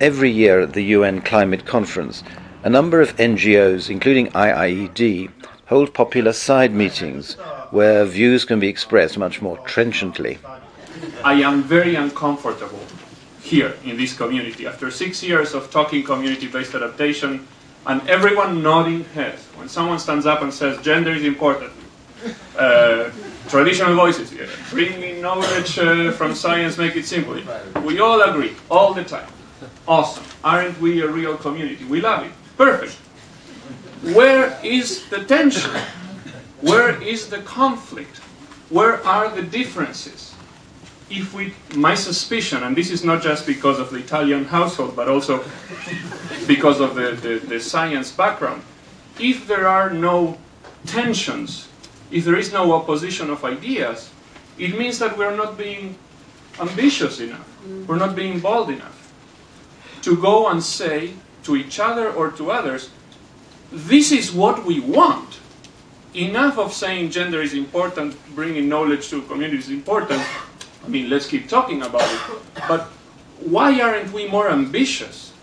Every year at the UN Climate Conference, a number of NGOs, including IIED, hold popular side meetings where views can be expressed much more trenchantly. I am very uncomfortable here in this community after 6 years of talking community-based adaptation and everyone nodding heads. When someone stands up and says gender is important, traditional voices, bring me knowledge from science, make it simple. We all agree, all the time. Awesome. Aren't we a real community? We love it. Perfect. Where is the tension? Where is the conflict? Where are the differences? My suspicion, and this is not just because of the Italian household, but also because of the science background, if there are no tensions, if there is no opposition of ideas, it means that we're not being ambitious enough, we're not being bold enough to go and say to each other or to others, this is what we want. Enough of saying gender is important, bringing knowledge to communities is important. I mean, let's keep talking about it. But why aren't we more ambitious?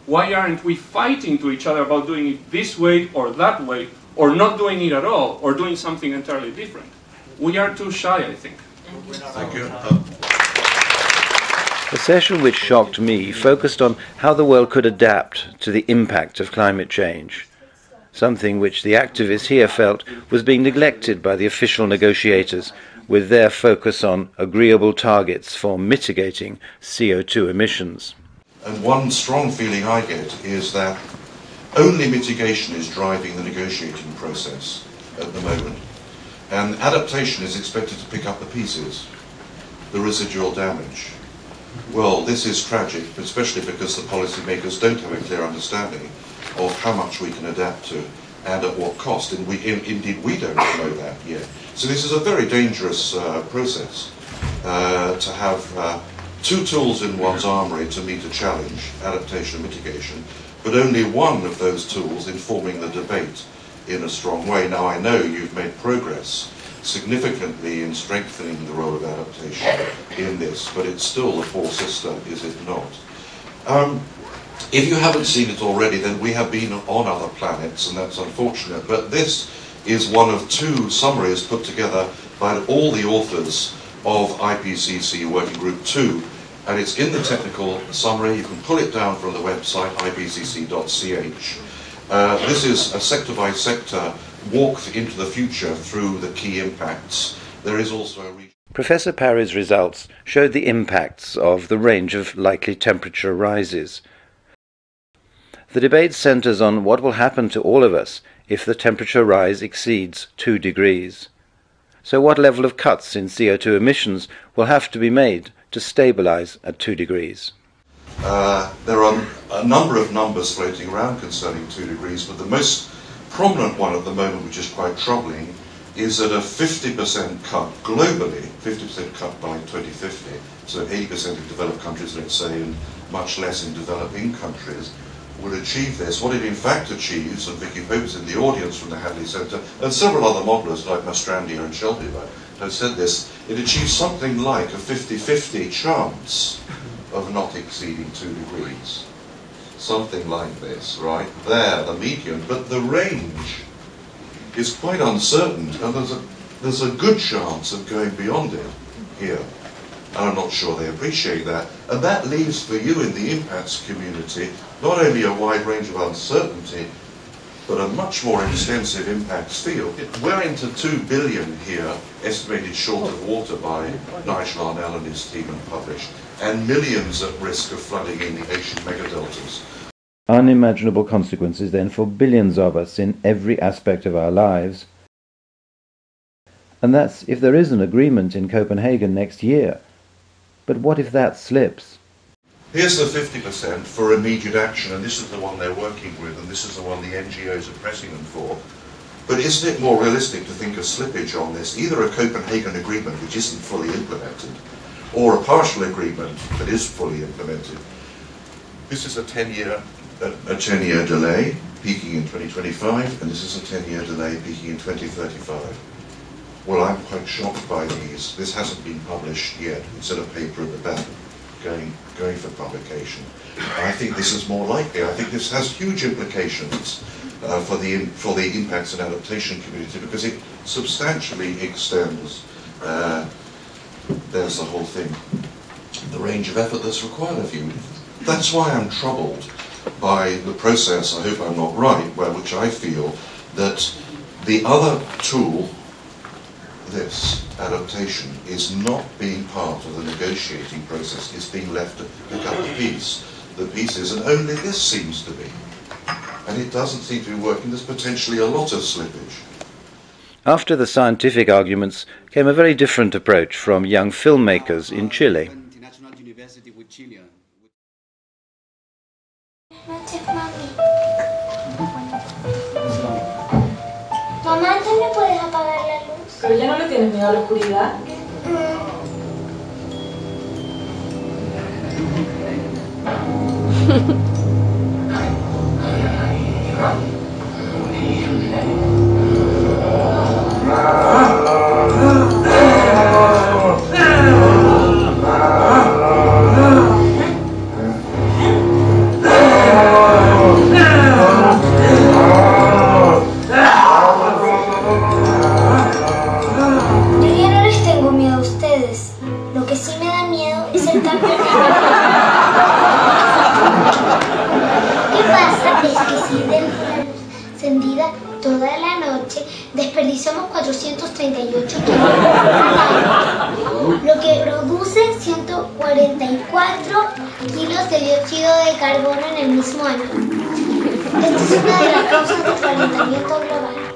Why aren't we fighting to each other about doing it this way or that way, or not doing it at all, or doing something entirely different? We are too shy, I think. Thank you. The session which shocked me focused on how the world could adapt to the impact of climate change, something which the activists here felt was being neglected by the official negotiators with their focus on agreeable targets for mitigating CO2 emissions. And one strong feeling I get is that only mitigation is driving the negotiating process at the moment. And adaptation is expected to pick up the pieces, the residual damage. Well, this is tragic, especially because the policymakers don't have a clear understanding of how much we can adapt to and at what cost. And indeed, we don't know that yet. So this is a very dangerous process to have two tools in one's armoury to meet a challenge, adaptation and mitigation, but only one of those tools informing the debate in a strong way. Now, I know you've made progress significantly in strengthening the role of adaptation in this, but it's still a poor sister, is it not? If you haven't seen it already, then we have been on other planets, and that's unfortunate, but this is one of two summaries put together by all the authors of IPCC Working Group 2, and it's in the technical summary. You can pull it down from the website, ipcc.ch. This is a sector-by-sector walk into the future through the key impacts. There is also a Professor Parry's results showed the impacts of the range of likely temperature rises. The debate centres on what will happen to all of us if the temperature rise exceeds 2 degrees. So what level of cuts in CO2 emissions will have to be made to stabilise at 2 degrees? There are a number of numbers floating around concerning 2 degrees, but the most prominent one at the moment, which is quite troubling, is that a 50% cut globally, 50% cut by 2050, so 80% in developed countries, let's say, and much less in developing countries, will achieve this. What it in fact achieves, and Vicky Pope is in the audience from the Hadley Centre, and several other modellers like Mastrandia and Shelby have said this, it achieves something like a 50-50 chance of not exceeding 2 degrees. Something like this, right? There, the median, but the range is quite uncertain, and there's a good chance of going beyond it here. And I'm not sure they appreciate that. And that leaves for you in the impacts community not only a wide range of uncertainty, but a much more extensive impacts field. We're into 2 billion here, estimated short of water by Nigel Arnell and his team and published, and millions at risk of flooding in the Asian megadeltas. Unimaginable consequences then for billions of us in every aspect of our lives. And that's if there is an agreement in Copenhagen next year. But what if that slips? Here's the 50% for immediate action, and this is the one they're working with, and this is the one the NGOs are pressing them for. But isn't it more realistic to think of slippage on this? Either a Copenhagen agreement which isn't fully implemented, or a partial agreement that is fully implemented. This is a 10-year delay, peaking in 2025, and this is a 10-year delay, peaking in 2035. Well, I'm quite shocked by these. This hasn't been published yet. It's in a paper at the back. going for publication. I think this is more likely. I think this has huge implications for the impacts and adaptation community, because it substantially extends, there's the whole thing, the range of effort that's required of you. That's why I'm troubled by the process, I hope I'm not right, by which I feel that the other tool, this adaptation, is not being part of the negotiating process. It's being left to pick up the pieces, and only this seems to be. And it doesn't seem to be working. There's potentially a lot of slippage. After the scientific arguments came a very different approach from young filmmakers in Chile. Mamá, ¿antes me puedes apagar la luz? ¿Pero ya no le tienes miedo a la oscuridad? Toda la noche desperdiciamos 438 kilogramos, lo que produce 144 kilos de dióxido de carbono en el mismo año. Esta es una de las causas del calentamiento global.